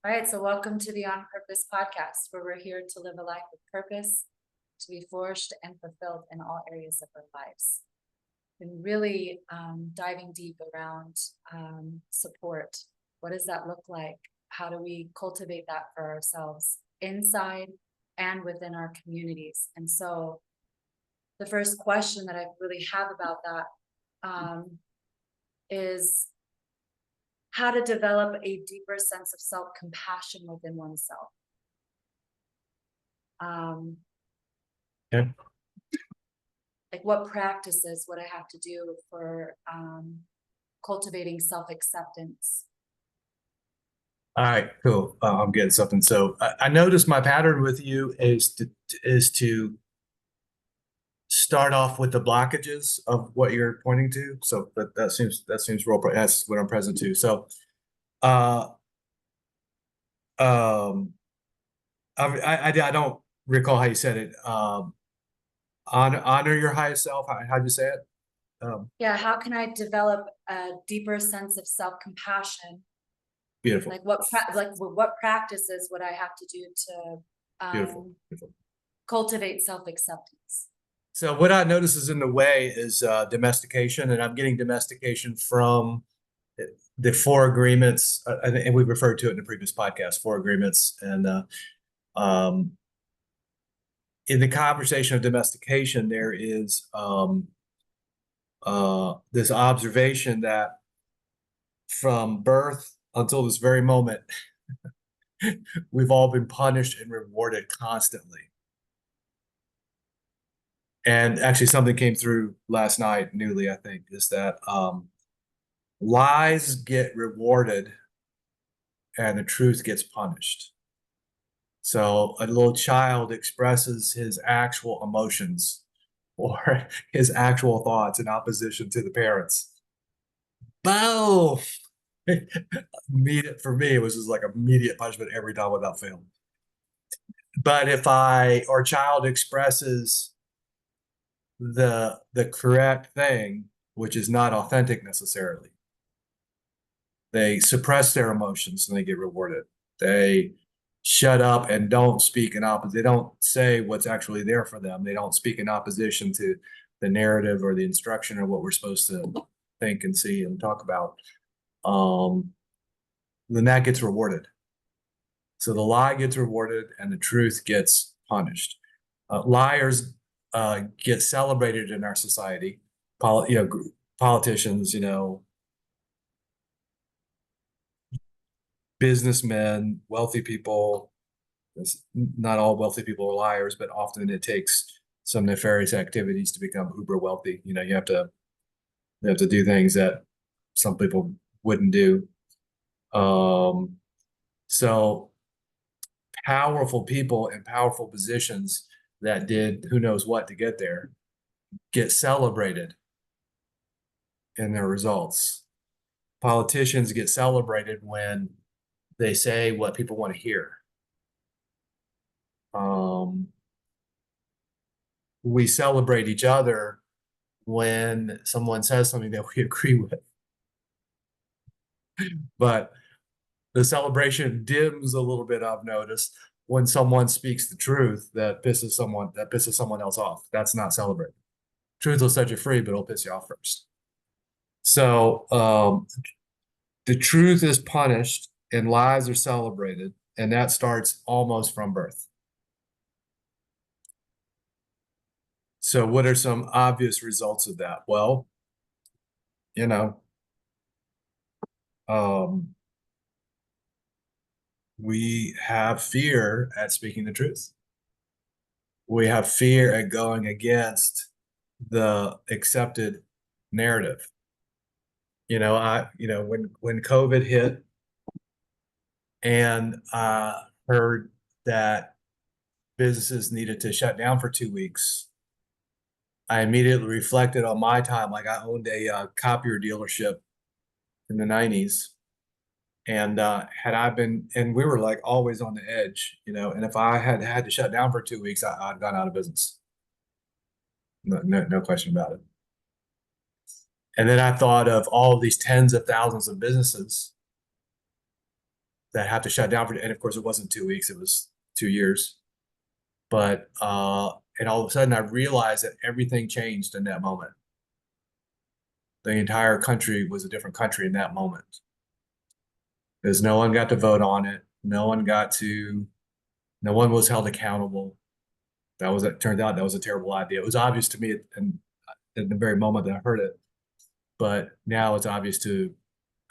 All right, so welcome to the On Purpose podcast, where we're here to live a life with purpose, to be flourished and fulfilled in all areas of our lives. And really diving deep around support. What does that look like? How do we cultivate that for ourselves inside and within our communities? And so the first question that I really have about that is how to develop a deeper sense of self-compassion within oneself. Okay. Like what practices would I have to do for cultivating self-acceptance? All right, cool. I'm getting something. So I noticed my pattern with you is to start off with the blockages of what you're pointing to. So that seems real. That's what I'm present to. So, uh, um, I don't recall how you said it. Honor your highest self. How'd you say it? Yeah, how can I develop a deeper sense of self-compassion? Beautiful. Like what practices would I have to do to Beautiful. Beautiful. cultivate self-acceptance? So what I notice is in the way is domestication, and I'm getting domestication from the four agreements, and we referred to it in the previous podcast, four agreements. And um, in the conversation of domestication, there is this observation that from birth until this very moment, we've all been punished and rewarded constantly. And actually, something came through last night, newly, I think, is that lies get rewarded and the truth gets punished. So a little child expresses his actual emotions or his actual thoughts in opposition to the parents. Boom! Immediate for me, it was just like immediate punishment every time without fail. But if a child expresses the correct thing, which is not authentic necessarily, they suppress their emotions and they get rewarded. They shut up and don't speak in opposition. They don't say what's actually there for them. They don't speak in opposition to the narrative or the instruction or what we're supposed to think and see and talk about. Then that gets rewarded. So the lie gets rewarded and the truth gets punished. Liars get celebrated in our society. Politicians, businessmen, wealthy people. Not all wealthy people are liars, but often it takes some nefarious activities to become uber wealthy. You have to do things that some people wouldn't do. So powerful people in powerful positions that did who knows what to get there get celebrated in their results. Politicians get celebrated when they say what people want to hear. We celebrate each other when someone says something that we agree with. But the celebration dims a little bit, I've noticed, when someone speaks the truth that pisses someone else off. That's not celebrated. Truth will set you free, but it'll piss you off first. So the truth is punished and lies are celebrated, and that starts almost from birth. So what are some obvious results of that? Well, we have fear at speaking the truth. We have fear at going against the accepted narrative. When COVID hit and I heard that businesses needed to shut down for 2 weeks, I immediately reflected on my time. Like I owned a copier dealership in the 90s. And and we were like always on the edge, and if I had to shut down for 2 weeks, I'd gone out of business. No question about it. And then I thought of all of these tens of thousands of businesses that have to shut down for, and of course it wasn't 2 weeks, it was 2 years. But and all of a sudden I realized that everything changed in that moment. The entire country was a different country in that moment. Because no one got to vote on it. No one was held accountable. It turned out that was a terrible idea. It was obvious to me in the very moment that I heard it. But now it's obvious to,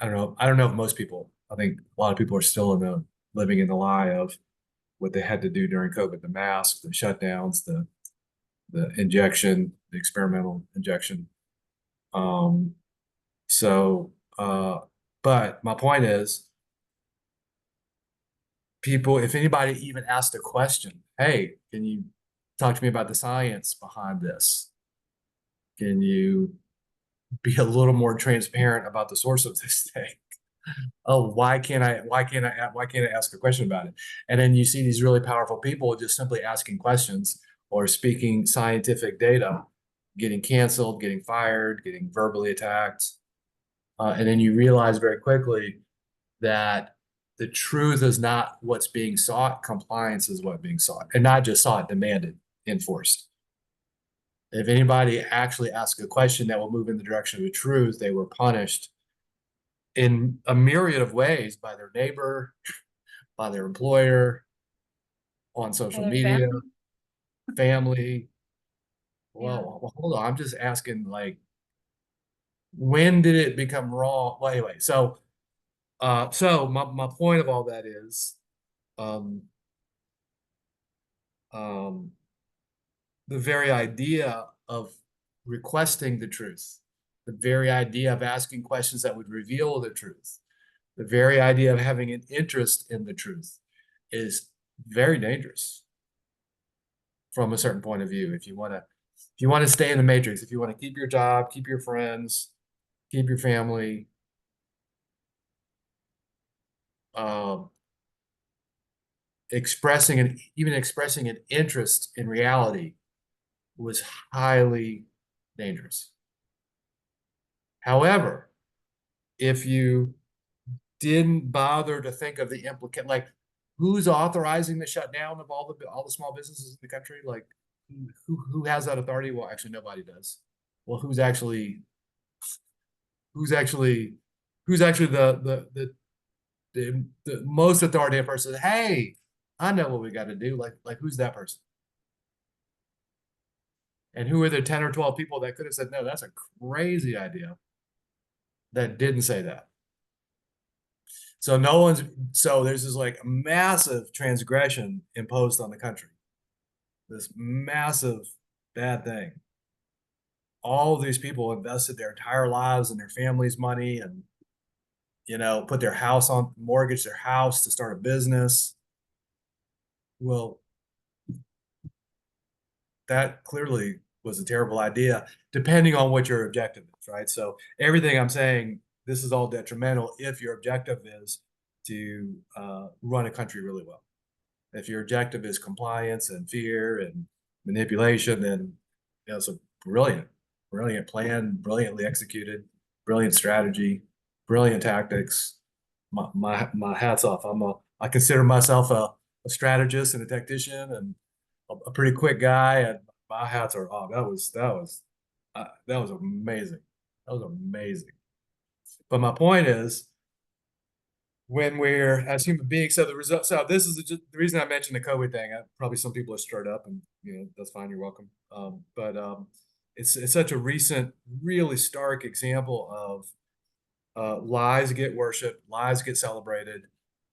I don't know if most people, I think a lot of people are still living in the lie of what they had to do during COVID, the masks, the shutdowns, the injection, the experimental injection. Um, so, but my point is, people, if anybody even asked a question, hey, can you talk to me about the science behind this? Can you be a little more transparent about the source of this thing? Oh, why can't I ask a question about it? And then you see these really powerful people just simply asking questions or speaking scientific data, getting canceled, getting fired, getting verbally attacked. And then you realize very quickly that the truth is not what's being sought, compliance is what's being sought, and not just sought, demanded, enforced. If anybody actually asked a question that will move in the direction of the truth, they were punished in a myriad of ways by their neighbor, by their employer, on social Other media, family. family. Yeah. Well, hold on. I'm just asking, like, when did it become wrong? Well, anyway, so my point of all that is, um, um, the very idea of requesting the truth, the very idea of asking questions that would reveal the truth, the very idea of having an interest in the truth is very dangerous from a certain point of view. If you want to stay in the matrix, if you want to keep your job, keep your friends, keep your family, um, even expressing an interest in reality was highly dangerous. However, if you didn't bother to think of the implicate, like, who's authorizing the shutdown of all the small businesses in the country? Like, who has that authority? Well, actually, nobody does. Well, who's actually who's actually the most authoritative person? Hey, I know what we got to do. Like who's that person? And who are the 10 or 12 people that could have said, no, that's a crazy idea, that didn't say that? So there's this like massive transgression imposed on the country, this massive bad thing. All these people invested their entire lives and their family's money, and put their house on mortgage, their house to start a business. Well, that clearly was a terrible idea, depending on what your objective is, right? So everything I'm saying, this is all detrimental if your objective is to run a country really well. If your objective is compliance and fear and manipulation, then it's a brilliant plan, brilliantly executed, brilliant strategy, brilliant tactics. My hat's off. I consider myself a strategist and a tactician and a pretty quick guy, and my hats are off. That was amazing. That was amazing. But my point is, when we're as human beings, so the result, so this is the reason I mentioned the COVID thing. Probably some people are stirred up, and that's fine. You're welcome. But it's such a recent, really stark example of lies get worshipped, lies get celebrated,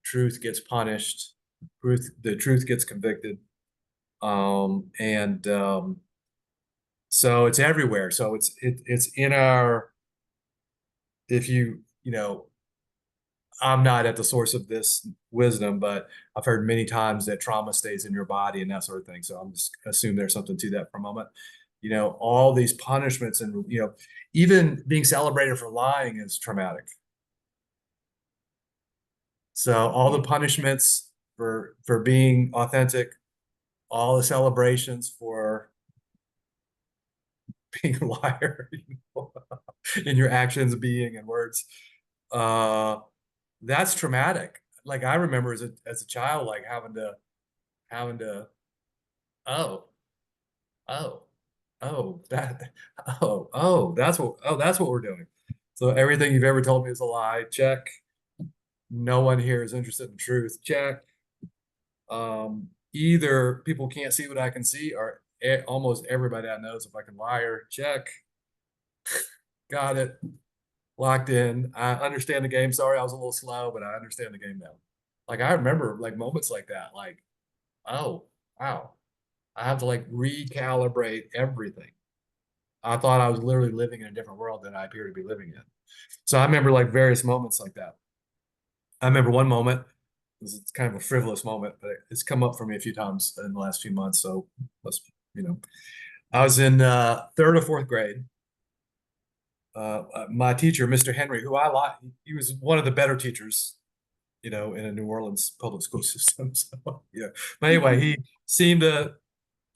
truth gets punished, the truth gets convicted, and so it's everywhere. So it's in our, if I'm not at the source of this wisdom, but I've heard many times that trauma stays in your body and that sort of thing. So I'm just assume there's something to that for a moment. All these punishments, and even being celebrated for lying is traumatic. So all the punishments for being authentic, all the celebrations for being a liar, in your actions, being and words, that's traumatic. like I remember as a child, like having to, oh, oh, that, that's what we're doing. So everything you've ever told me is a lie. Check. No one here is interested in truth. Check. Either people can't see what I can see, or almost everybody I know is a fucking liar. Check. Got it. Locked in. I understand the game. Sorry, I was a little slow, but I understand the game now. Like I remember like moments like that. Like, oh, wow. I have to like recalibrate everything. I thought I was literally living in a different world than I appear to be living in. So I remember like various moments like that. I remember one moment, it's kind of a frivolous moment, but it's come up for me a few times in the last few months. So let's, you know, I was in third or fourth grade. My teacher, Mr. Henry, who I like, he was one of the better teachers, you know, in a New Orleans public school system. So, yeah. But anyway, he seemed to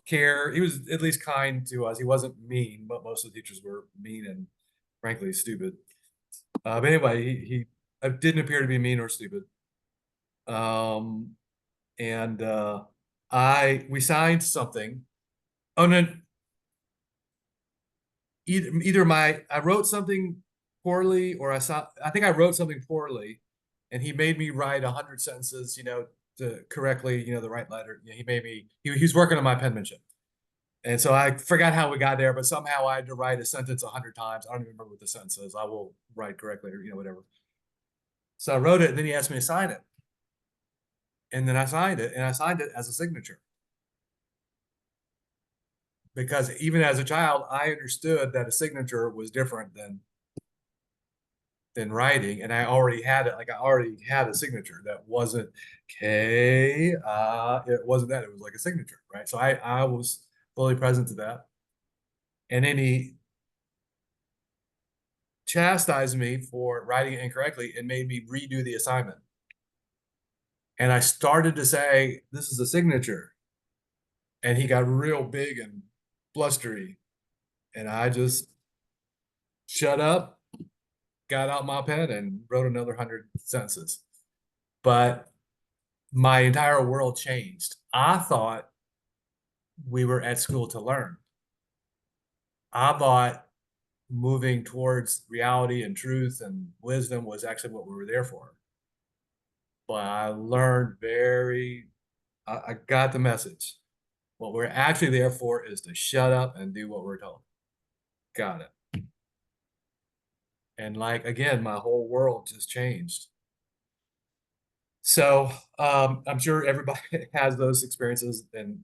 care. He was at least kind to us. He wasn't mean, but most of the teachers were mean and frankly stupid. But anyway, he didn't appear to be mean or stupid. Um, and we signed something. Oh no, either I wrote something poorly, or I think I wrote something poorly, and he made me write 100 sentences, you know, to correctly, you know, the right letter. You know, he made me. He was working on my penmanship. And so I forgot how we got there, but somehow I had to write a sentence 100 times. I don't even remember what the sentence is. I will write correctly or, you know, whatever. So I wrote it, and then he asked me to sign it. And then I signed it, and I signed it as a signature. Because even as a child, I understood that a signature was different than writing. And I already had it, like I already had a signature that wasn't okay. It wasn't that, it was like a signature, right? So I was fully present to that. And then he chastised me for writing it incorrectly and made me redo the assignment. And I started to say, this is a signature. And he got real big and blustery. And I just shut up, got out my pen, and wrote another 100 sentences. But my entire world changed. I thought we were at school to learn. I thought moving towards reality and truth and wisdom was actually what we were there for. But I learned I got the message. What we're actually there for is to shut up and do what we're told. Got it. And like, again, my whole world just changed. So I'm sure everybody has those experiences, and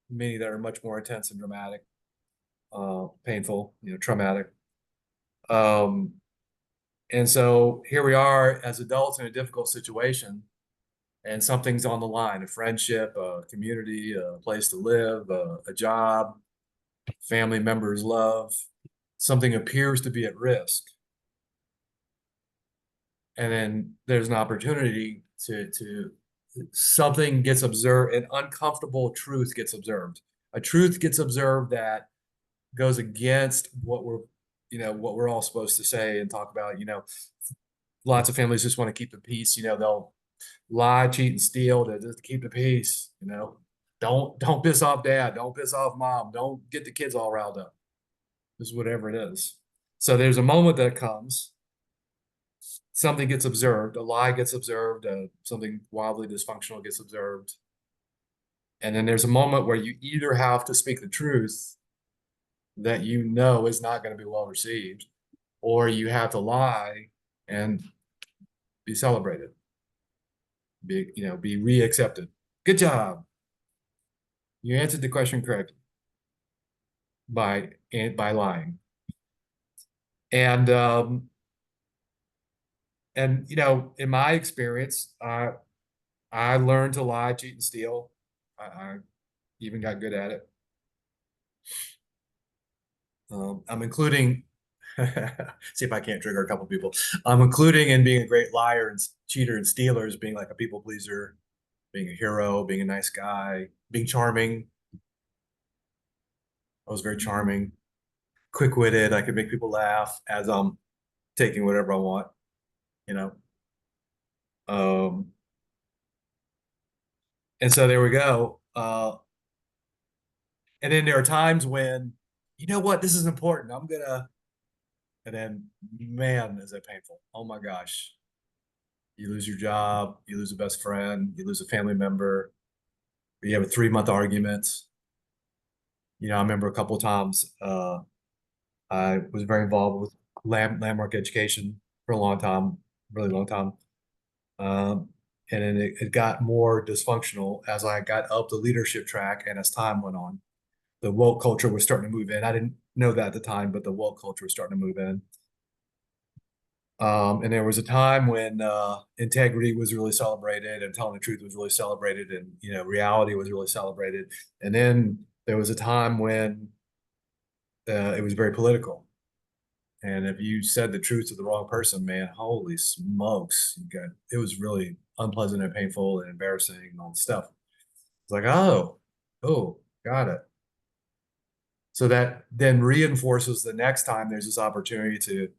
many that are much more intense and dramatic, painful, you know, traumatic. Um, and so here we are as adults in a difficult situation, and something's on the line: a friendship, a community, a place to live, a job, family members' love. Something appears to be at risk. And then there's an opportunity to something gets observed, an uncomfortable truth gets observed. A truth gets observed that goes against what we're, you know, what we're all supposed to say and talk about. You know, lots of families just want to keep the peace. You know, they'll lie, cheat, and steal to just keep the peace. You know, don't piss off dad, don't piss off mom, don't get the kids all riled up. Just whatever it is. So there's a moment that comes, something gets observed, a lie gets observed, something wildly dysfunctional gets observed. And then there's a moment where you either have to speak the truth that you know is not going to be well received, or you have to lie and be celebrated, be, you know, be reaccepted. Good job. You answered the question correctly by lying. And and you know, in my experience, I learned to lie, cheat, and steal. I even got good at it. I'm including, see if I can't trigger a couple people. I'm including in being a great liar and cheater and stealer, as being like a people pleaser, being a hero, being a nice guy, being charming. I was very charming, quick-witted. I could make people laugh as I'm taking whatever I want, you know. Um, And so there we go. And then there are times when, you know what, this is important. I'm gonna, and then man, is it painful. Oh my gosh. You lose your job, you lose a best friend, you lose a family member, you have a 3 month argument. I remember a couple of times I was very involved with landmark education for a long time, really long time. Um, and then it got more dysfunctional as I got up the leadership track and as time went on. The woke culture was starting to move in. I didn't know that at the time, but the woke culture was starting to move in. And there was a time when integrity was really celebrated and telling the truth was really celebrated and, reality was really celebrated. And then there was a time when it was very political. And if you said the truth to the wrong person, man, holy smokes, it was really unpleasant and painful and embarrassing and all the stuff. It's like, oh, got it. So that then reinforces the next time there's this opportunity to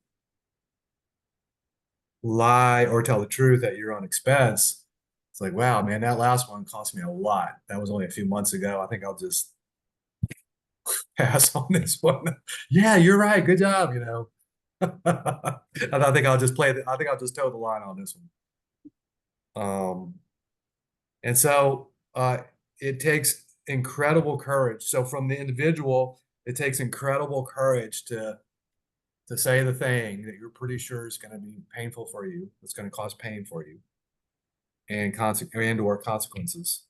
lie or tell the truth at your own expense. It's like, wow, man, that last one cost me a lot. That was only a few months ago. I think I'll just pass on this one. Yeah, you're right. Good job, And I think I'll just I think I'll just toe the line on this one. And so it takes incredible courage. So from the individual, it takes incredible courage to say the thing that you're pretty sure is going to be painful for you, it's going to cause pain for you, and or consequences,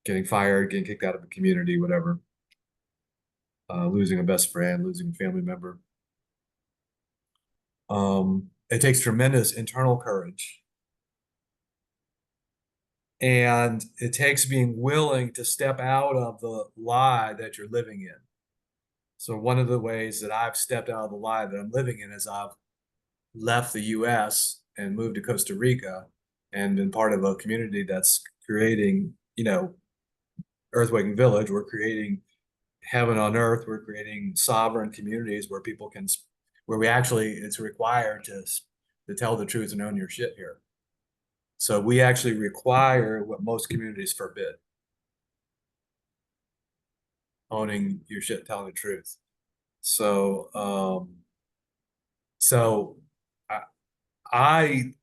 getting fired, getting kicked out of a community, whatever, losing a best friend, losing a family member. It takes tremendous internal courage. And it takes being willing to step out of the lie that you're living in. So one of the ways that I've stepped out of the lie that I'm living in is I've left the US and moved to Costa Rica and been part of a community that's creating, Earthwaking Village. We're creating heaven on earth. We're creating sovereign communities where people can, where we actually, it's required to tell the truth and own your shit here. So we actually require what most communities forbid, owning your shit, telling the truth. So, so I, I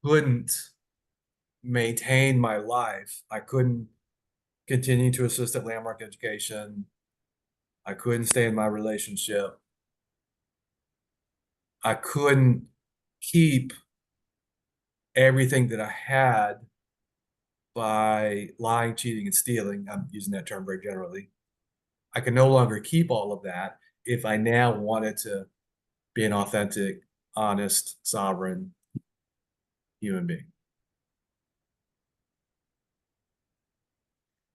couldn't maintain my life. I couldn't continue to assist at landmark education. I couldn't stay in my relationship. I couldn't keep everything that I had by lying, cheating, and stealing. I'm using that term very generally. I can no longer keep all of that if I now wanted to be an authentic, honest, sovereign human being.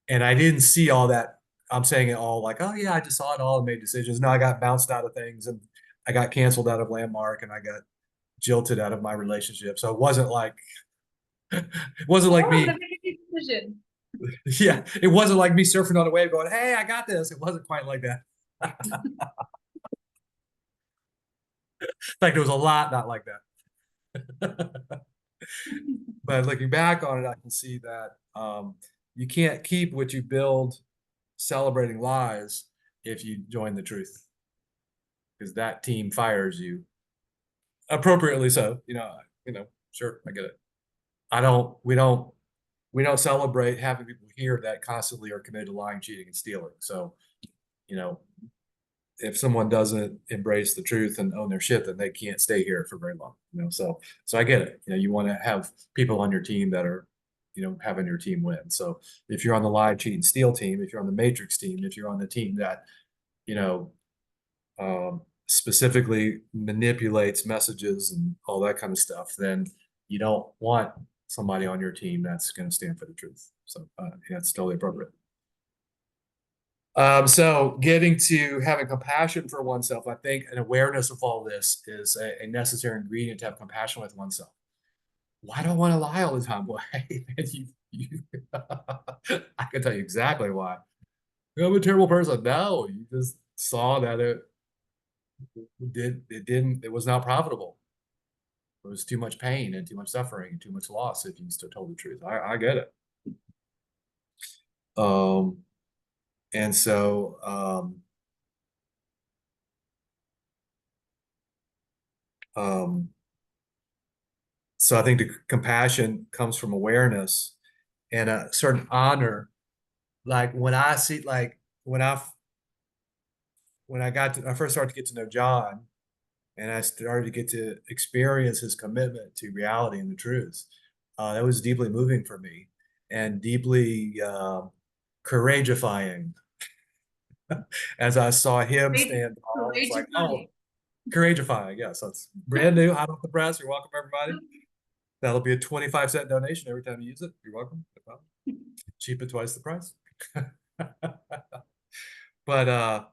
And I didn't see all that. I'm saying it all like, oh yeah, I just saw it all and made decisions. No, I got bounced out of things and I got canceled out of Landmark and I got jilted out of my relationship. So it wasn't like it wasn't like Oh, me. the big decision. Yeah, it wasn't like me surfing on a wave going, hey, I got this. It wasn't quite like that. In fact, there was a lot not like that. But looking back on it, I can see that you can't keep what you build celebrating lies if you join the truth, because that team fires you appropriately. So, sure, I get it. I don't, we don't celebrate having people here that constantly are committed to lying, cheating, and stealing. So, you know, if someone doesn't embrace the truth and own their shit, then they can't stay here for very long. So I get it. You want to have people on your team that are, having your team win. So if you're on the lie, cheat, and steal team, if you're on the matrix team, if you're on the team that, you know, specifically manipulates messages and all that kind of stuff, then you don't want somebody on your team that's going to stand for the truth. So yeah, it's totally appropriate. So getting to having compassion for oneself, I think an awareness of all this is a necessary ingredient to have compassion with oneself. Why do I want to lie all the time? Why? I can tell you exactly why. I'm a terrible person. No, you just saw that it was not profitable. There was too much pain and too much suffering and too much loss if you still told the truth. I get it. Um, and um, so I think the compassion comes from awareness and a certain honor. Like when I see, like I first started to get to know John, and I started to get to experience his commitment to reality and the truth. That was deeply moving for me and deeply courageifying. As I saw him stand tall, it's like, oh, courageifying. Yes, that's brand new, hot off the press. You're welcome, everybody. That'll be a 25-cent donation every time you use it. You're welcome. No problem. Cheap at twice the price. But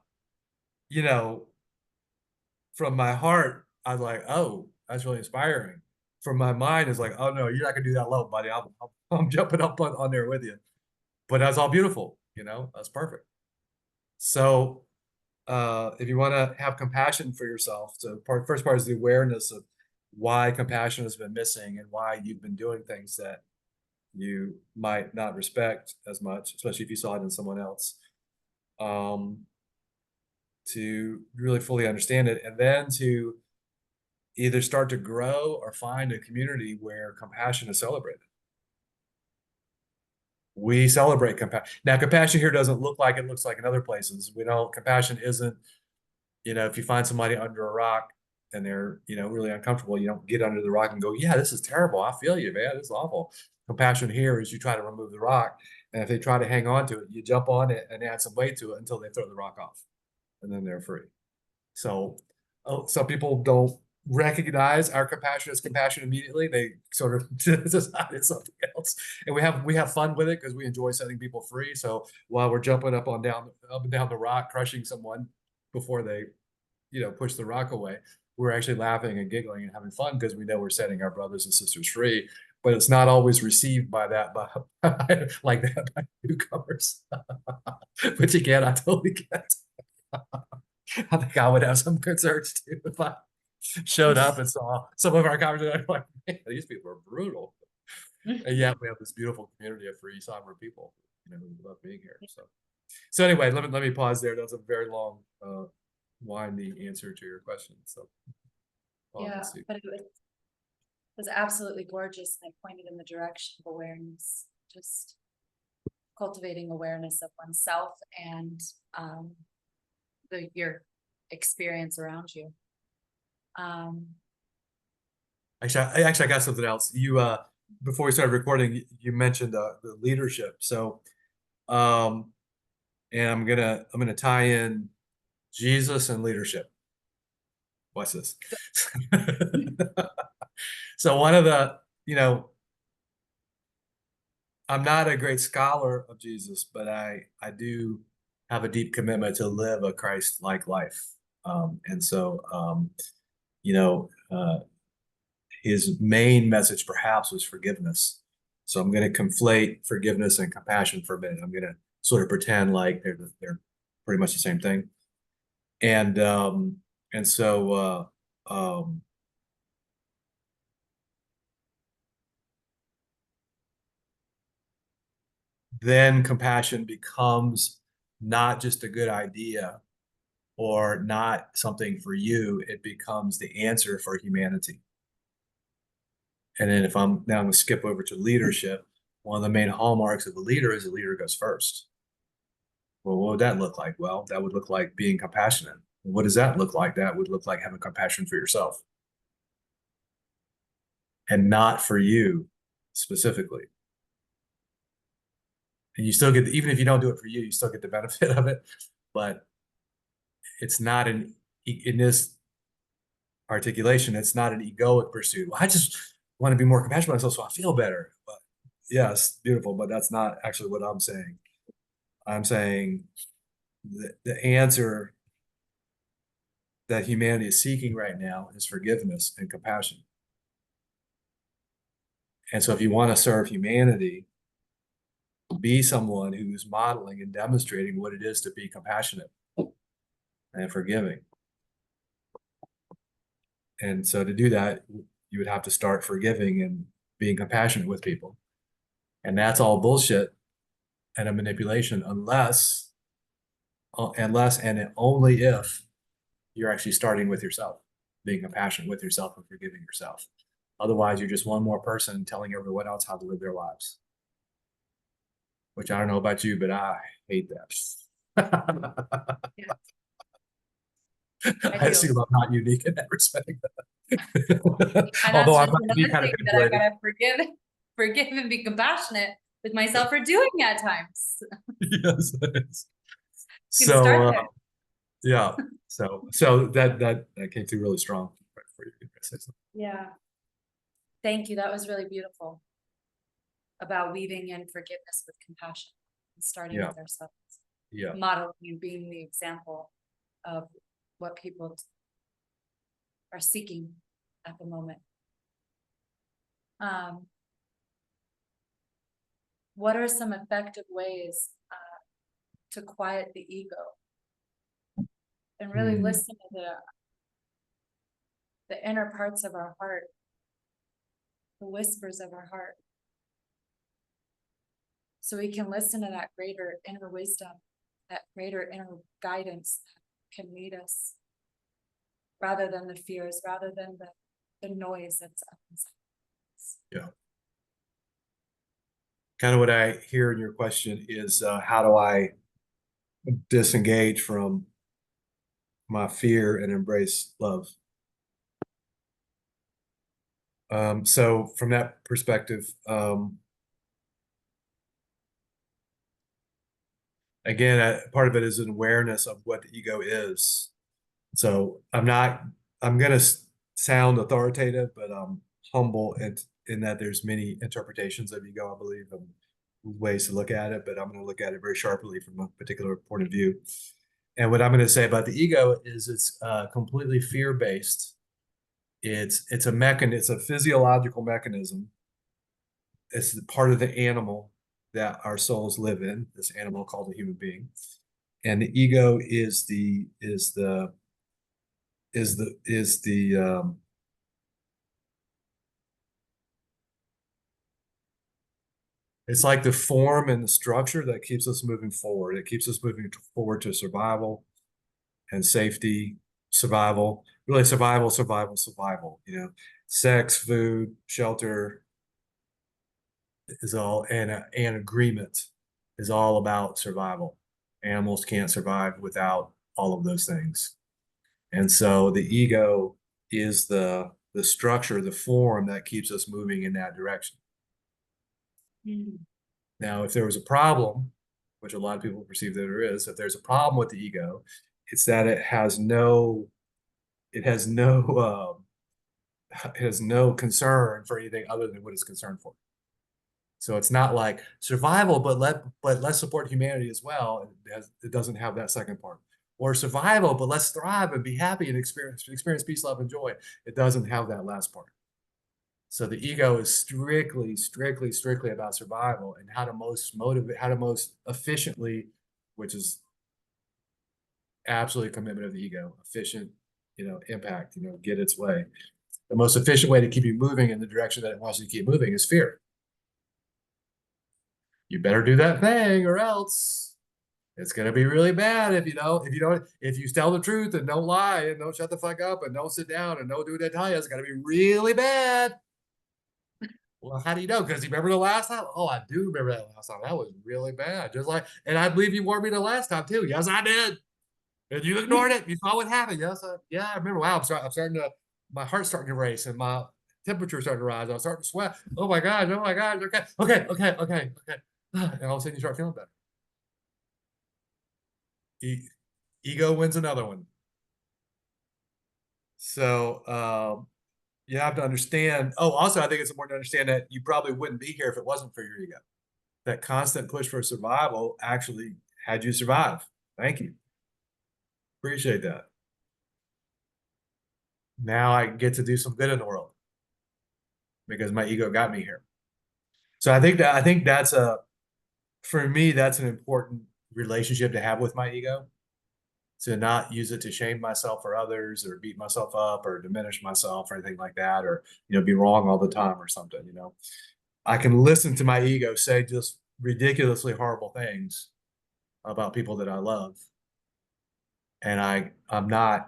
you know, from my heart, I was like, oh, that's really inspiring. From my mind, it's like, oh no, you're not gonna do that alone, buddy. I'm jumping up on there with you. But that's all beautiful, that's perfect. So if you want to have compassion for yourself, so first part is the awareness of why compassion has been missing and why you've been doing things that you might not respect as much, especially if you saw it in someone else. To really fully understand it, and then to either start to grow or find a community where compassion is celebrated. We celebrate compassion. Now, compassion here doesn't look like it looks like in other places. We don't, compassion isn't, if you find somebody under a rock and they're, really uncomfortable, you don't get under the rock and go, yeah, this is terrible. I feel you, man. This is awful. Compassion here is you try to remove the rock. And if they try to hang on to it, you jump on it and add some weight to it until they throw the rock off. And then they're free. So some people don't recognize our compassion as compassion immediately. They sort of decide it's something else, and we have fun with it because we enjoy setting people free. So while we're jumping up and down the rock, crushing someone before they, push the rock away, we're actually laughing and giggling and having fun because we know we're setting our brothers and sisters free. But it's not always received by like that by newcomers, which again I totally get. I think I would have some concerns too if I showed up and saw some of our conversations. Like, man, these people are brutal. And yet we have this beautiful community of free sovereign people, who love being here. So anyway, let me pause there. That was a very long, winding answer to your question. So Yeah, but it was absolutely gorgeous, and it pointed in the direction of awareness, just cultivating awareness of oneself and your experience around you. Actually, I got something else. You before we started recording, you mentioned the leadership. So and I'm gonna tie in Jesus and leadership. Watch this. So one of the, I'm not a great scholar of Jesus, but I do have a deep commitment to live a Christ-like life. And so, you know, uh, his main message perhaps was forgiveness. So I'm going to conflate forgiveness and compassion for a minute. I'm going to sort of pretend like they're pretty much the same thing. And and so then compassion becomes not just a good idea or not something for you, it becomes the answer for humanity. And then if I'm now going to skip over to leadership, one of the main hallmarks of a leader is the leader goes first. Well, what would that look like? Well, that would look like being compassionate. What does that look like? That would look like having compassion for yourself and not for you specifically. And you still get, even if you don't do it for you, you still get the benefit of it. But it's not in this articulation, it's not an egoic pursuit. Well, I just want to be more compassionate myself so I feel better. But yes, beautiful, but that's not actually what I'm saying. I'm saying the answer that humanity is seeking right now is forgiveness and compassion. And so if you want to serve humanity, be someone who's modeling and demonstrating what it is to be compassionate and forgiving. And so to do that, you would have to start forgiving and being compassionate with people. And that's all bullshit and a manipulation unless and only if you're actually starting with yourself, being compassionate with yourself and forgiving yourself. Otherwise, you're just one more person telling everyone else how to live their lives, which I don't know about you, but I hate that. Yeah, I I do. assume I'm not unique in that respect. And Although that's I'm just not unique, another kind of thing that I manipulating. gotta forgive and be compassionate with myself for doing at times. Yes, it is. Can start So there. yeah, so that came through really strong right for you. Yeah. Thank you. That was really beautiful about weaving in forgiveness with compassion and starting Yeah, with ourselves, yeah. modeling and being the example of what people are seeking at the moment. What are some effective ways to quiet the ego and really Hmm. listen to the inner parts of our heart, the whispers of our heart, so we can listen to that greater inner wisdom, that greater inner guidance that can lead us, rather than the fears, rather than the noise that's up inside us. Yeah. Kind of what I hear in your question is how do I disengage from my fear and embrace love? So from that perspective, again, part of it is an awareness of what the ego is. So I'm going to sound authoritative, but I'm humble in that there's many interpretations of ego, I believe, and ways to look at it, but I'm going to look at it very sharply from a particular point of view. And what I'm going to say about the ego is it's completely fear-based. It's a physiological mechanism. It's part of the animal that our souls live in, this animal called a human being. And the ego is the it's like the form and the structure that keeps us moving forward. It keeps us moving forward to survival and safety, really survival, survival, survival. Sex, food, shelter is all, and agreement is all about survival. Animals can't survive without all of those things. And so the ego is the structure, the form that keeps us moving in that direction. Mm. Now, if there was a problem, which a lot of people perceive that there is, if there's a problem with the ego, it's that it has no, it has no concern for anything other than what it's concerned for. So it's not like survival, but let's support humanity as well. It doesn't have that second part. Or survival, but let's thrive and be happy and experience peace, love, and joy. It doesn't have that last part. So the ego is strictly about survival and how to most motivate, how to most efficiently, which is absolutely a commitment of the ego, efficient, impact, get its way. The most efficient way to keep you moving in the direction that it wants you to keep moving is fear. You better do that thing or else it's gonna be really bad if you tell the truth and don't lie and don't shut the fuck up and don't sit down and don't do what they tell you, it's gonna be really bad. Well, how do you know? Because you remember the last time? Oh, I do remember that last time. That was really bad. And I believe you warned me the last time too. Yes, I did. And you ignored it. You saw what happened. Yes, yeah, I remember. Wow, I'm starting to, my heart's starting to race and my temperature's starting to rise. I'm starting to sweat. Oh my God. Oh my God. Okay. And all of a sudden you start feeling better. Ego wins another one. So you have to understand. Oh, also, I think it's important to understand that you probably wouldn't be here if it wasn't for your ego. That constant push for survival actually had you survive. Thank you. Appreciate that. Now I get to do some good in the world because my ego got me here. So I think that's for me, that's an important relationship to have with my ego, to not use it to shame myself or others or beat myself up or diminish myself or anything like that, or be wrong all the time or something. I can listen to my ego say just ridiculously horrible things about people that I love. And I'm not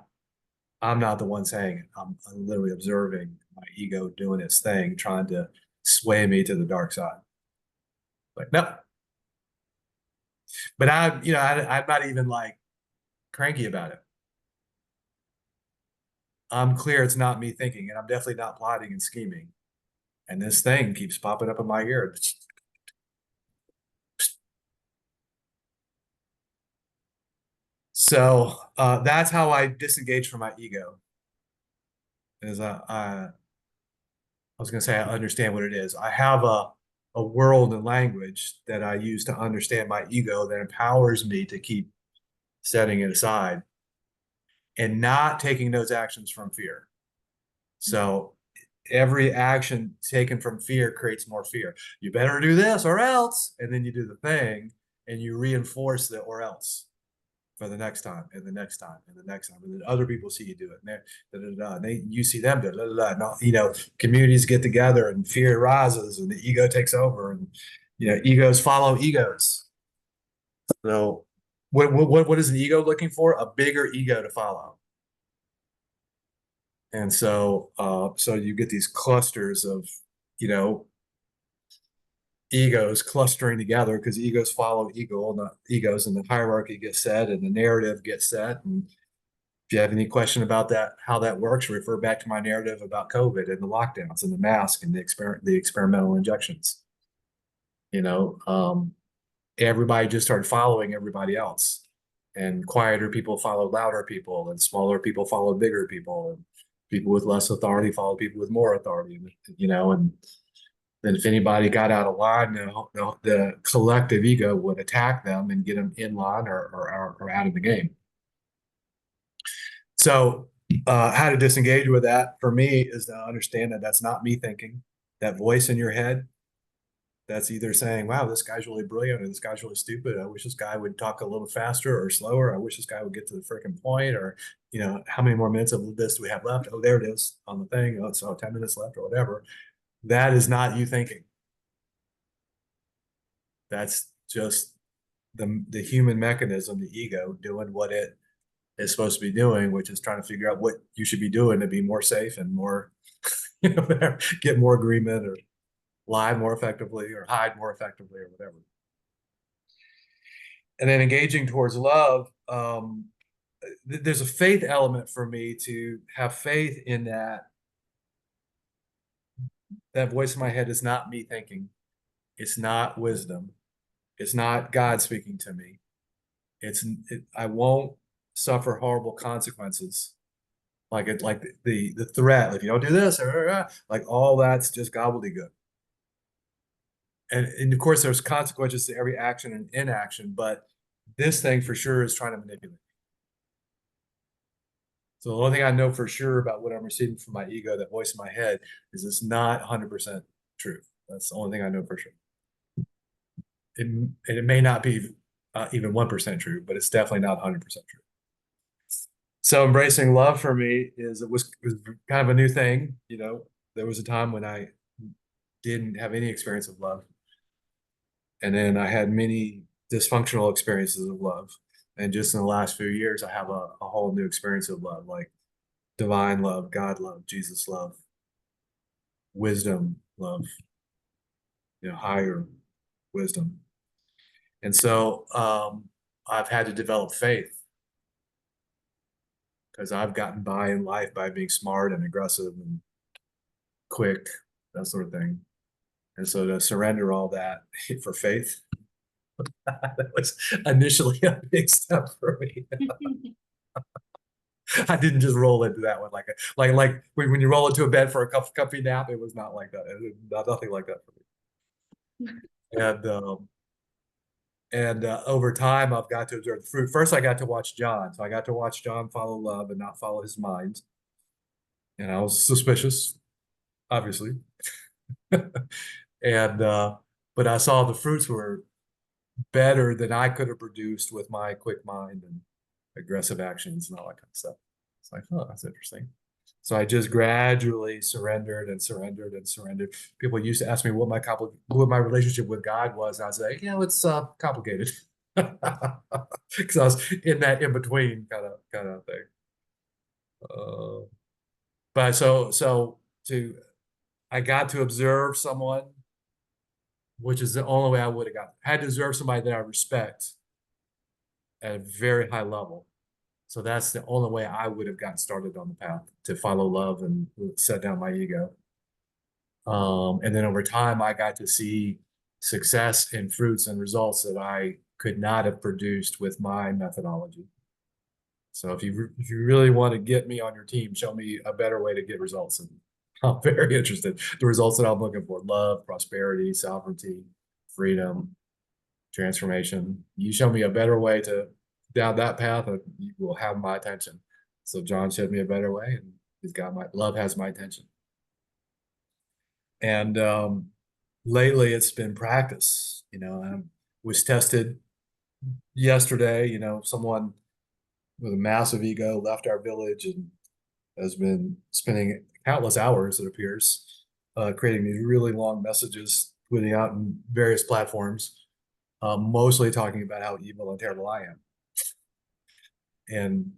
the one saying it. I'm literally observing my ego doing its thing, trying to sway me to the dark side. Like, no. But I'm not even like cranky about it. I'm clear it's not me thinking, and I'm definitely not plotting and scheming. And this thing keeps popping up in my ear. So that's how I disengage from my ego. Is I was going to say I understand what it is. I have a world and language that I use to understand my ego that empowers me to keep setting it aside and not taking those actions from fear. So every action taken from fear creates more fear. You better do this or else, and then you do the thing and you reinforce the or else for the next time and the next time and the next time, and then other people see you do it, and you see them do it. No, communities get together and fear rises and the ego takes over, and egos follow egos. So what is an ego looking for? A bigger ego to follow. And so you get these clusters of egos clustering together because egos follow ego, and the egos and the hierarchy gets set and the narrative gets set. And if you have any question about that, how that works, refer back to my narrative about COVID and the lockdowns and the mask and the experimental injections. Everybody just started following everybody else, and quieter people followed louder people, and smaller people followed bigger people, and people with less authority followed people with more authority. And then if anybody got out of line, the collective ego would attack them and get them in line or out of the game. So how to disengage with that for me is to understand that that's not me thinking. That voice in your head that's either saying, wow, this guy's really brilliant or this guy's really stupid. I wish this guy would talk a little faster or slower. I wish this guy would get to the freaking point. Or, how many more minutes of this do we have left? Oh, there it is on the thing. Oh, it's 10 minutes left or whatever. That is not you thinking. That's just the human mechanism, the ego, doing what it is supposed to be doing, which is trying to figure out what you should be doing to be more safe and more, get more agreement or lie more effectively or hide more effectively or whatever. And then engaging towards love, there's a faith element for me to have faith in that voice in my head is not me thinking. It's not wisdom. It's not God speaking to me. I won't suffer horrible consequences. Like the threat, if you don't do this, like all that's just gobbledygook. And of course, there's consequences to every action and inaction, but this thing for sure is trying to manipulate. So the only thing I know for sure about what I'm receiving from my ego, that voice in my head, is it's not 100% truth. That's the only thing I know for sure. And it may not be even 1% true, but it's definitely not 100% true. So embracing love for me was kind of a new thing. There was a time when I didn't have any experience of love. And then I had many dysfunctional experiences of love. And just in the last few years, I have a whole new experience of love, like divine love, God love, Jesus love, wisdom love, higher wisdom. And so I've had to develop faith because I've gotten by in life by being smart and aggressive and quick, that sort of thing. And so to surrender all that for faith, that was initially a big step for me. I didn't just roll into that one like when you roll into a bed for a comfy nap. It was not like that. Nothing like that for me. And over time, I've got to observe the fruit. First, I got to watch John. So I got to watch John follow love and not follow his mind. And I was suspicious, obviously. and but I saw the fruits were better than I could have produced with my quick mind and aggressive actions and all that kind of stuff. It's like, oh, that's interesting. So I just gradually surrendered and surrendered and surrendered. People used to ask me what my relationship with God was. I'd say, it's complicated. Because I was in that in between kind of thing. Uh, but so to I got to observe someone, which is the only way I would have got. I had to observe somebody that I respect at a very high level. So that's the only way I would have gotten started on the path to follow love and set down my ego. And then over time, I got to see success and fruits and results that I could not have produced with my methodology. So if you really want to get me on your team, show me a better way to get results. And I'm very interested. The results that I'm looking for: love, prosperity, sovereignty, freedom, transformation. You show me a better way to down that path, and you will have my attention. So John showed me a better way, and he's got my love has my attention. And lately, it's been practice. I was tested yesterday. Someone with a massive ego left our village and has been spending countless hours, it appears, creating these really long messages, putting out in various platforms, mostly talking about how evil and terrible I am, and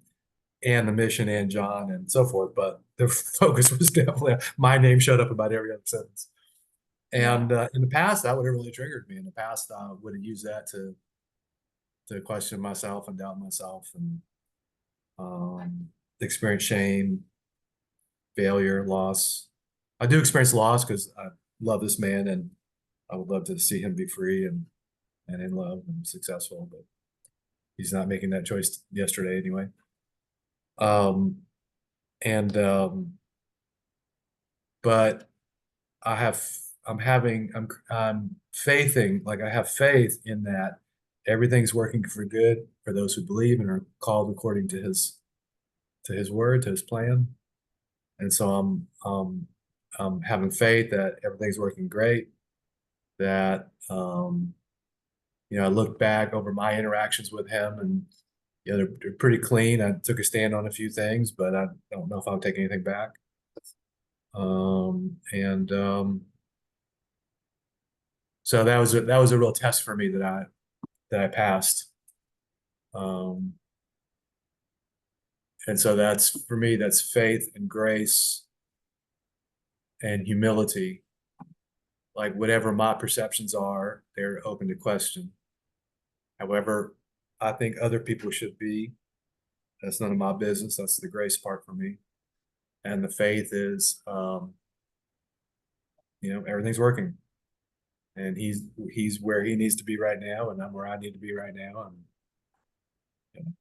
the mission and John and so forth. But the focus was definitely my name showed up about every other sentence. And in the past, that would have really triggered me. In the past, I would have used that to question myself and doubt myself and experience shame, failure, loss. I do experience loss because I love this man and I would love to see him be free and in love and successful, but he's not making that choice yesterday anyway. Um, and but I have I'm faithing, like I have faith in that everything's working for good for those who believe and are called according to his word, to his plan. And so I'm having faith that everything's working great, that I look back over my interactions with him and they're pretty clean. I took a stand on a few things, but I don't know if I'll take anything back. And so that was a real test for me that I passed. Um, and so that's for me, that's faith and grace and humility. Like whatever my perceptions are, they're open to question. However, I think other people should be. That's none of my business. That's the grace part for me. And the faith is, everything's working. And he's where he needs to be right now, and I'm where I need to be right now. And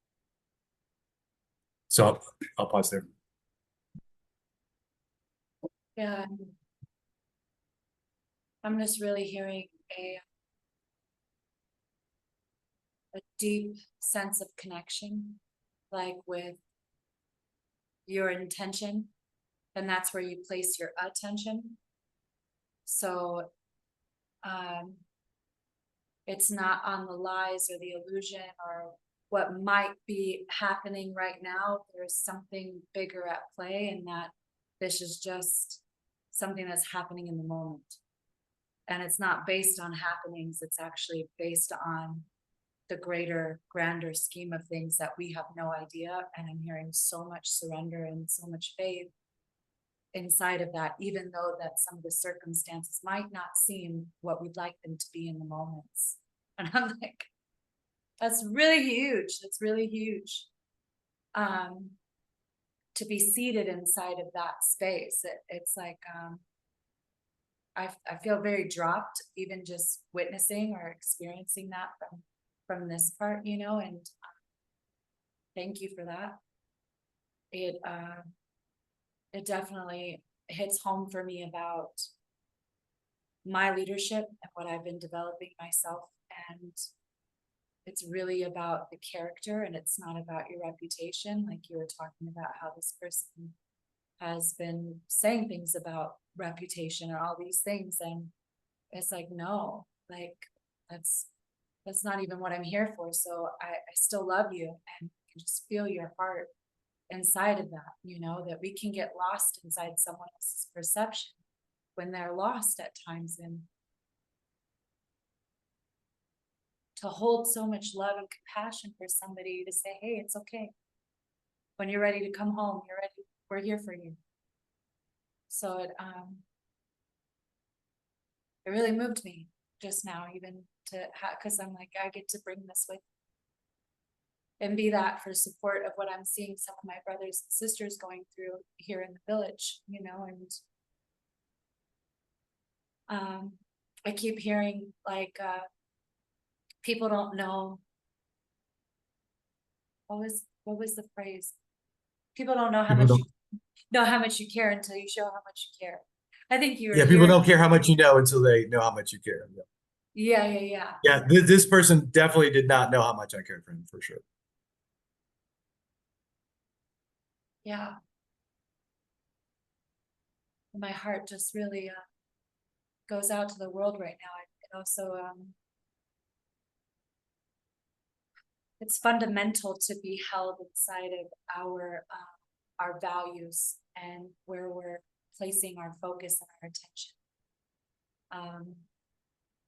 so I'll pause there. Yeah, I'm just really hearing a deep sense of connection, like with your intention, and that's where you place your attention. So it's not on the lies or the illusion or what might be happening right now. There's something bigger at play, and that this is just something that's happening in the moment. And it's not based on happenings, it's actually based on the greater, grander scheme of things that we have no idea. And I'm hearing so much surrender and so much faith inside of that, even though that some of the circumstances might not seem what we'd like them to be in the moments. And I'm like, that's really huge. That's really huge. To be seated inside of that space, it's like I feel very dropped, even just witnessing or experiencing that from this part, and thank you for that. It definitely hits home for me about my leadership and what I've been developing myself. And it's really about the character, and it's not about your reputation. Like you were talking about how this person has been saying things about reputation and all these things. And it's like, no, like that's not even what I'm here for. So I still love you and can just feel your heart inside of that, that we can get lost inside someone else's perception when they're lost at times, and to hold so much love and compassion for somebody to say, hey, it's okay. When you're ready to come home, you're ready. We're here for you. So it really moved me just now, even because I'm like, I get to bring this with me and be that for support of what I'm seeing some of my brothers and sisters going through here in the village, and I keep hearing like people don't know. What was the phrase? People don't know how People much don't. you care until you show how much you care. I think you were Yeah, people here. don't care how much you know until they know how much you care. Yeah, yeah, yeah. Yeah, this person definitely did not know how much I cared for him, for sure. Yeah. My heart just really goes out to the world right now. And also, it's fundamental to be held inside of our values and where we're placing our focus and our attention.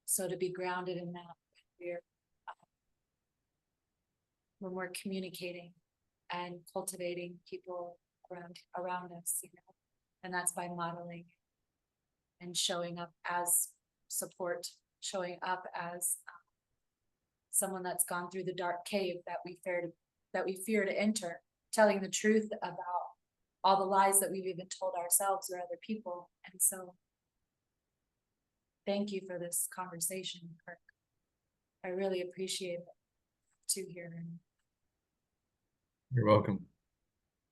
So to be grounded in that, when we're communicating and cultivating people around us, and that's by modeling and showing up as support, showing up as someone that's gone through the dark cave that we fear to enter, telling the truth about all the lies that we've even told ourselves or other people. And so thank you for this conversation, Kirk. I really appreciate it too here. You're welcome.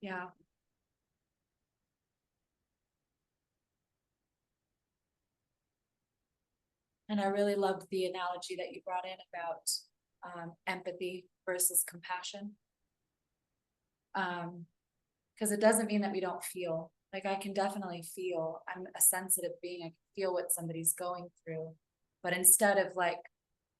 Yeah. And I really loved the analogy that you brought in about empathy versus compassion. Because it doesn't mean that we don't feel. Like I can definitely feel. I'm a sensitive being. I can feel what somebody's going through. But instead of like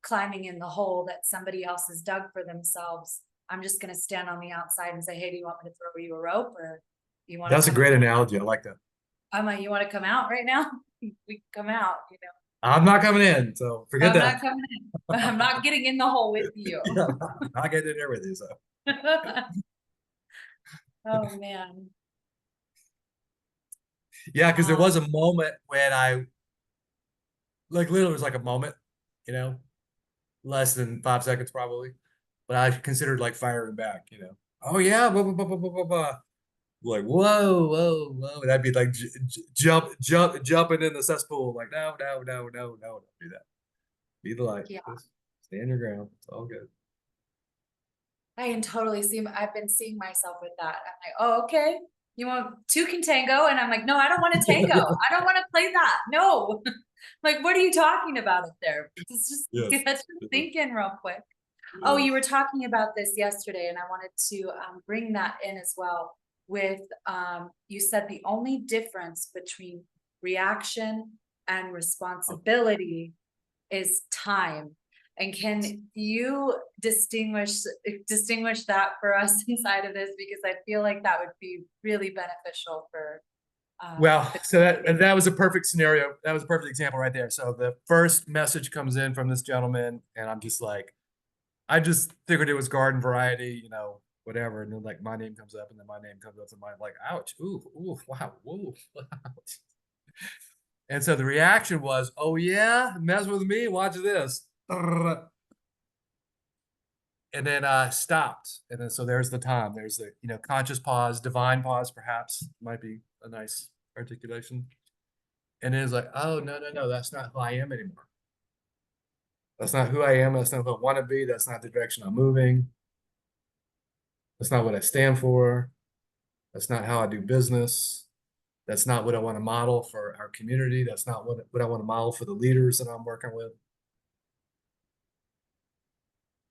climbing in the hole that somebody else has dug for themselves, I'm just going to stand on the outside and say, hey, do you want me to throw you a rope, or you want to That's a come great out? analogy. I like that. I'm like, you want to come out right now? We come out, I'm not coming in, so forget I'm that. not coming in. I'm not getting in the hole with you. Yeah, I'm not getting in there with you. So Oh man. yeah, because there was a moment when I literally it was like a moment, less than 5 seconds probably, but I considered like firing back. Oh yeah, blah, blah, blah, blah, blah, blah, blah. Like whoa, whoa, whoa. That'd be like jumping in the cesspool. Like no, no, no, no, no, don't do that. Be the light. Yeah. Just stand your ground. It's all good. I can totally see. I've been seeing myself with that. I'm like, oh, okay. You want two can tango? And I'm like, no, I don't want to tango. I don't want to play that. No. Like, what are you talking about up there? Let's Yes. just think in real quick. Yes. Oh, you were talking about this yesterday, and I wanted to bring that in as well. With you said the only difference between reaction and responsibility is time. And can you distinguish that for us inside of this? Because I feel like that would be really beneficial for Well, so that was a perfect scenario. That was a perfect example right there. So the first message comes in from this gentleman, and I'm just like, I just figured it was garden variety, whatever. And then like my name comes up, and then my name comes up, and I'm like, ouch, ooh, ooh, wow, whoa, ouch. And so the reaction was, oh yeah, mess with me, watch this. And then stopped. And then so there's the time. There's the conscious pause, divine pause, perhaps might be a nice articulation. And it's like, oh no, no, no, that's not who I am anymore. That's not who I am. That's not who I want to be. That's not the direction I'm moving. That's not what I stand for. That's not how I do business. That's not what I want to model for our community. That's not what I want to model for the leaders that I'm working with.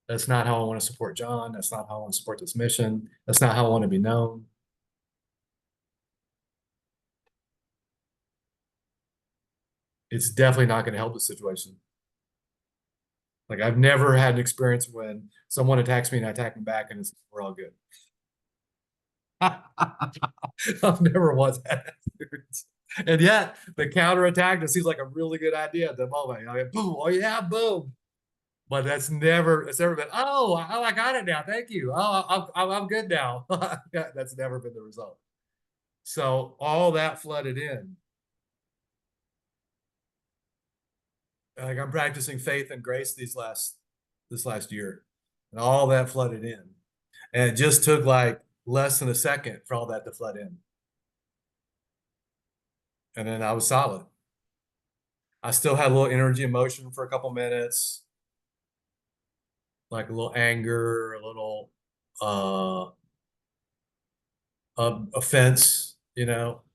That's not how I want to support John. That's not how I want to support this mission. That's not how I want to be known. It's definitely not going to help the situation. Like I've never had an experience when someone attacks me and I attack them back and we're all good. I've never once had that experience. And yet the counterattack just seems like a really good idea at the moment. I mean, boom, oh yeah, boom. But it's never been, oh, I got it now. Thank you. Oh, I'm good now. That's never been the result. So all that flooded in. Like I'm practicing faith and grace this last year, and all that flooded in, and it just took like less than a second for all that to flood in, and then I was solid. I still had a little energy emotion for a couple minutes, like a little anger, a little uh offense,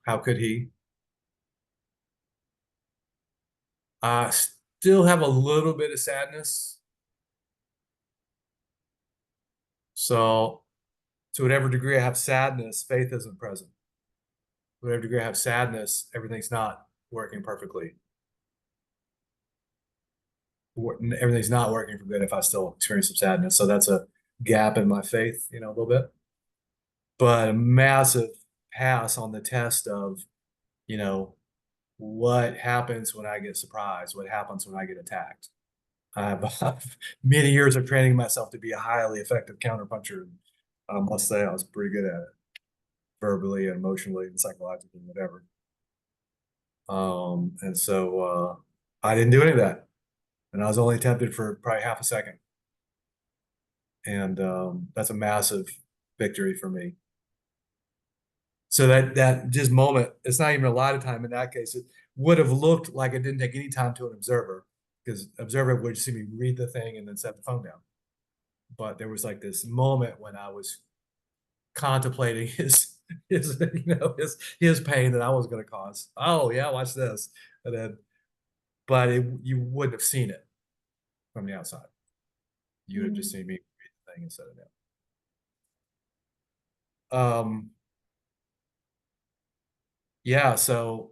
how could he? I still have a little bit of sadness. So to whatever degree I have sadness, faith isn't present. To whatever degree I have sadness, everything's not working perfectly. Everything's not working for good if I still experience some sadness. So that's a gap in my faith, a little bit. But a massive pass on the test of, you know, what happens when I get surprised? What happens when I get attacked? I have many years of training myself to be a highly effective counterpuncher. I must say I was pretty good at it, verbally and emotionally and psychologically, whatever. And so I didn't do any of that. And I was only tempted for probably half a second. And that's a massive victory for me. So that just moment, it's not even a lot of time in that case. It would have looked like it didn't take any time to an observer, because observer would see me read the thing and then set the phone down. But there was like this moment when I was contemplating his pain that I was going to cause. Oh yeah, watch this. And then, but you wouldn't have seen it from the outside. You would have just seen me read the thing and set it down. Yeah, so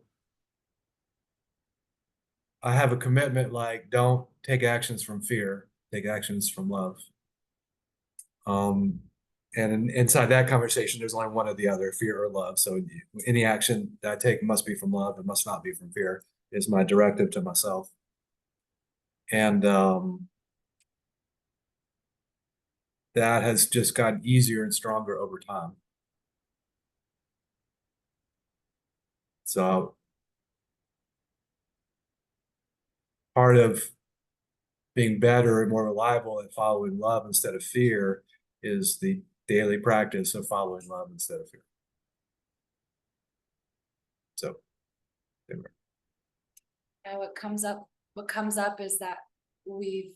I have a commitment like don't take actions from fear, take actions from love. Um, and inside that conversation, there's only one or the other, fear or love. So any action that I take must be from love. It must not be from fear, is my directive to myself. And that has just gotten easier and stronger over time. So part of being better and more reliable at following love instead of fear is the daily practice of following love instead of fear. So anyway. And what comes up is that we've,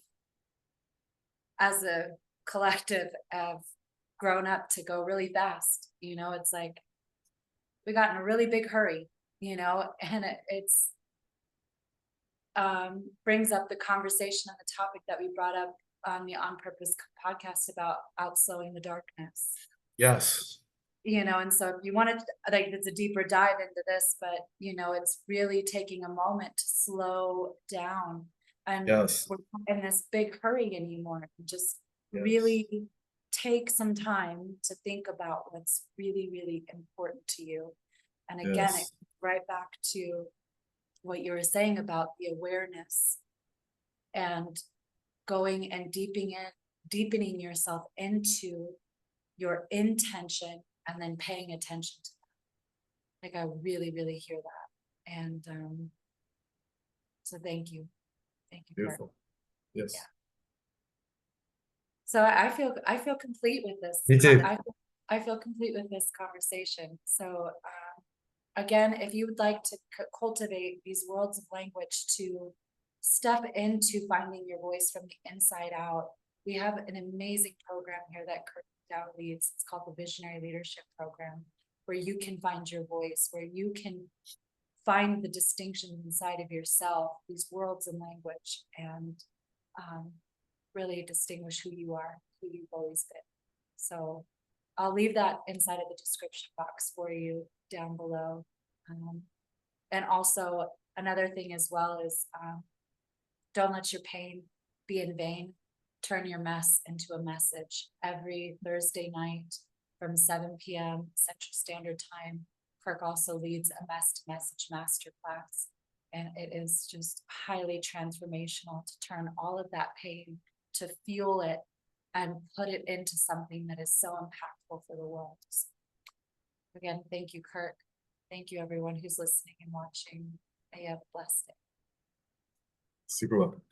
as a collective, have grown up to go really fast. It's like we got in a really big hurry, and it's brings up the conversation on the topic that we brought up on the On Purpose podcast about outslowing the darkness. Yes. And so if you wanted, like, it's a deeper dive into this, but it's really taking a moment to slow down, and Yes. we're not in this big hurry anymore. Just Yes. really take some time to think about what's really, really important to you. And again, Yes. it comes right back to what you were saying about the awareness and going and deepening yourself into your intention, and then paying attention to that. Like, I really, really hear that. And so thank you. Beautiful. Yes. Yeah. So I feel complete with this. Me too. I feel complete with this conversation. So again, if you would like to cultivate these worlds of language to step into finding your voice from the inside out, we have an amazing program here that Kurt Dow leads. It's called the Visionary Leadership Program, where you can find your voice, where you can find the distinctions inside of yourself, these worlds of language, and really distinguish who you are, who you've always been. So I'll leave that inside of the description box for you down below. And also another thing as well is don't let your pain be in vain. Turn your mess into a message. Every Thursday night from 7 p.m. Central Standard Time. Kirk also leads a message masterclass, and it is just highly transformational to turn all of that pain, to fuel it and put it into something that is so impactful for the world. So again, thank you, Kirk. Thank you, everyone who's listening and watching. May you have a blessed day. Super welcome.